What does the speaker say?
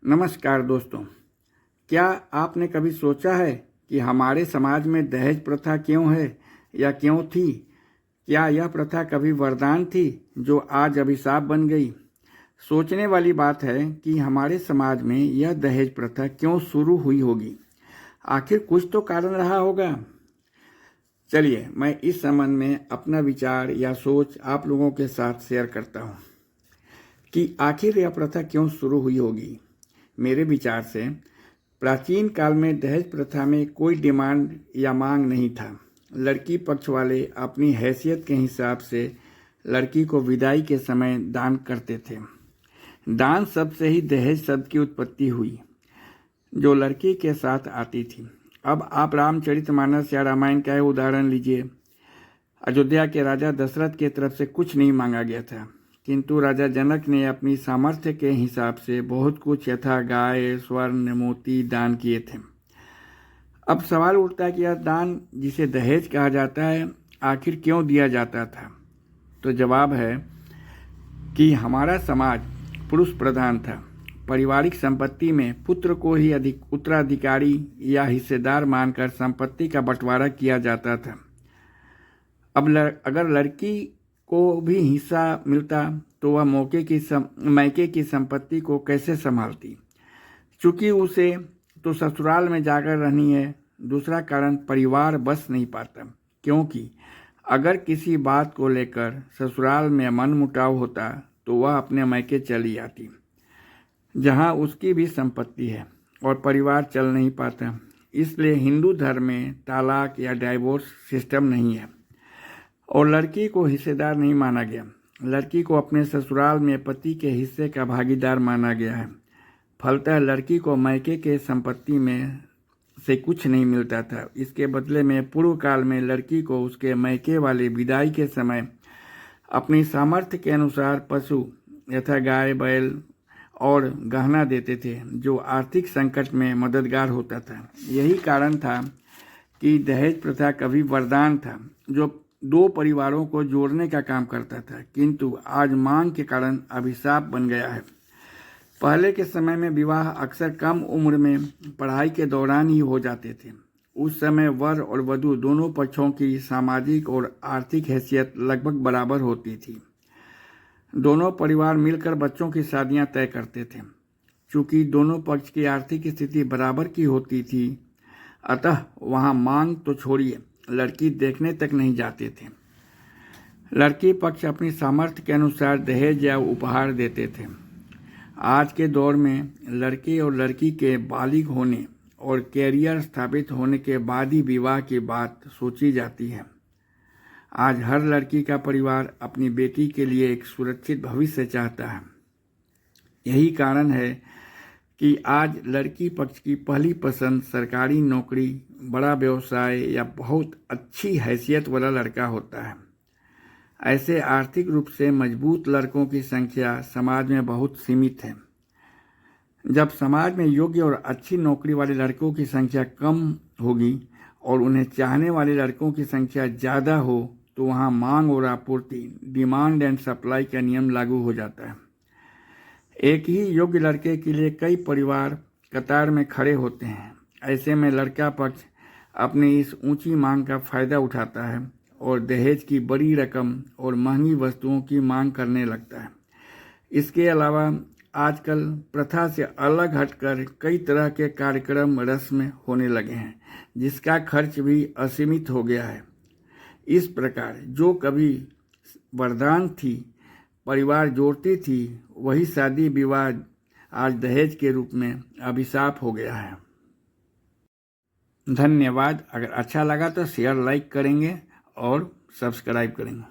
नमस्कार दोस्तों, क्या आपने कभी सोचा है कि हमारे समाज में दहेज प्रथा क्यों है या क्यों थी? क्या यह प्रथा कभी वरदान थी जो आज अभिशाप बन गई? सोचने वाली बात है कि हमारे समाज में यह दहेज प्रथा क्यों शुरू हुई होगी। आखिर कुछ तो कारण रहा होगा। चलिए, मैं इस संबंध में अपना विचार या सोच आप लोगों के साथ शेयर करता हूँ कि आखिर यह प्रथा क्यों शुरू हुई होगी। मेरे विचार से प्राचीन काल में दहेज प्रथा में कोई डिमांड या मांग नहीं था। लड़की पक्ष वाले अपनी हैसियत के हिसाब से लड़की को विदाई के समय दान करते थे। दान शब्द से ही दहेज शब्द की उत्पत्ति हुई, जो लड़की के साथ आती थी। अब आप रामचरितमानस या रामायण का उदाहरण लीजिए। अयोध्या के राजा दशरथ की तरफ से कुछ नहीं मांगा गया था, किंतु राजा जनक ने अपनी सामर्थ्य के हिसाब से बहुत कुछ यथा गाय, स्वर्ण, मोती दान किए थे। अब सवाल उठता है कि यह दान, जिसे दहेज कहा जाता है, आखिर क्यों दिया जाता था? तो जवाब है कि हमारा समाज पुरुष प्रधान था। पारिवारिक संपत्ति में पुत्र को ही उत्तराधिकारी या हिस्सेदार मानकर संपत्ति का बंटवारा किया जाता था। अब अगर लड़की को भी हिस्सा मिलता तो वह मायके की संपत्ति को कैसे संभालती, चूंकि उसे तो ससुराल में जाकर रहनी है। दूसरा कारण, परिवार बस नहीं पाता, क्योंकि अगर किसी बात को लेकर ससुराल में मनमुटाव होता तो वह अपने मायके चली आती, जहां उसकी भी संपत्ति है, और परिवार चल नहीं पाता। इसलिए हिंदू धर्म में तलाक या डाइवोर्स सिस्टम नहीं है और लड़की को हिस्सेदार नहीं माना गया। लड़की को अपने ससुराल में पति के हिस्से का भागीदार माना गया है। फलतः लड़की को मायके के संपत्ति में से कुछ नहीं मिलता था। इसके बदले में पूर्व काल में लड़की को उसके मायके वाले विदाई के समय अपनी सामर्थ्य के अनुसार पशु यथा गाय, बैल और गहना देते थे, जो आर्थिक संकट में मददगार होता था। यही कारण था कि दहेज प्रथा कभी वरदान था जो दो परिवारों को जोड़ने का काम करता था, किंतु आज मांग के कारण अभिशाप बन गया है। पहले के समय में विवाह अक्सर कम उम्र में पढ़ाई के दौरान ही हो जाते थे। उस समय वर और वधू दोनों पक्षों की सामाजिक और आर्थिक हैसियत लगभग बराबर होती थी। दोनों परिवार मिलकर बच्चों की शादियां तय करते थे। चूंकि दोनों पक्ष की आर्थिक स्थिति बराबर की होती थी, अतः वहां मांग तो छोड़िए, लड़की देखने तक नहीं जाते थे। लड़की पक्ष अपनी सामर्थ्य के अनुसार दहेज या उपहार देते थे। आज के दौर में लड़के और लड़की के बालिग होने और कैरियर स्थापित होने के बाद ही विवाह की बात सोची जाती है। आज हर लड़की का परिवार अपनी बेटी के लिए एक सुरक्षित भविष्य चाहता है। यही कारण है कि आज लड़की पक्ष की पहली पसंद सरकारी नौकरी, बड़ा व्यवसाय या बहुत अच्छी हैसियत वाला लड़का होता है। ऐसे आर्थिक रूप से मजबूत लड़कों की संख्या समाज में बहुत सीमित है। जब समाज में योग्य और अच्छी नौकरी वाले लड़कों की संख्या कम होगी और उन्हें चाहने वाले लड़कों की संख्या ज़्यादा हो, तो वहाँ मांग और आपूर्ति, डिमांड एंड सप्लाई का नियम लागू हो जाता है। एक ही योग्य लड़के के लिए कई परिवार कतार में खड़े होते हैं। ऐसे में लड़का पक्ष अपनी इस ऊंची मांग का फायदा उठाता है और दहेज की बड़ी रकम और महंगी वस्तुओं की मांग करने लगता है। इसके अलावा आजकल प्रथा से अलग हटकर कई तरह के कार्यक्रम, रस्म होने लगे हैं, जिसका खर्च भी असीमित हो गया है। इस प्रकार जो कभी वरदान थी, परिवार जोड़ती थी, वही शादी विवाह आज दहेज के रूप में अभिशाप हो गया है। धन्यवाद। अगर अच्छा लगा तो शेयर, लाइक करेंगे और सब्सक्राइब करेंगे।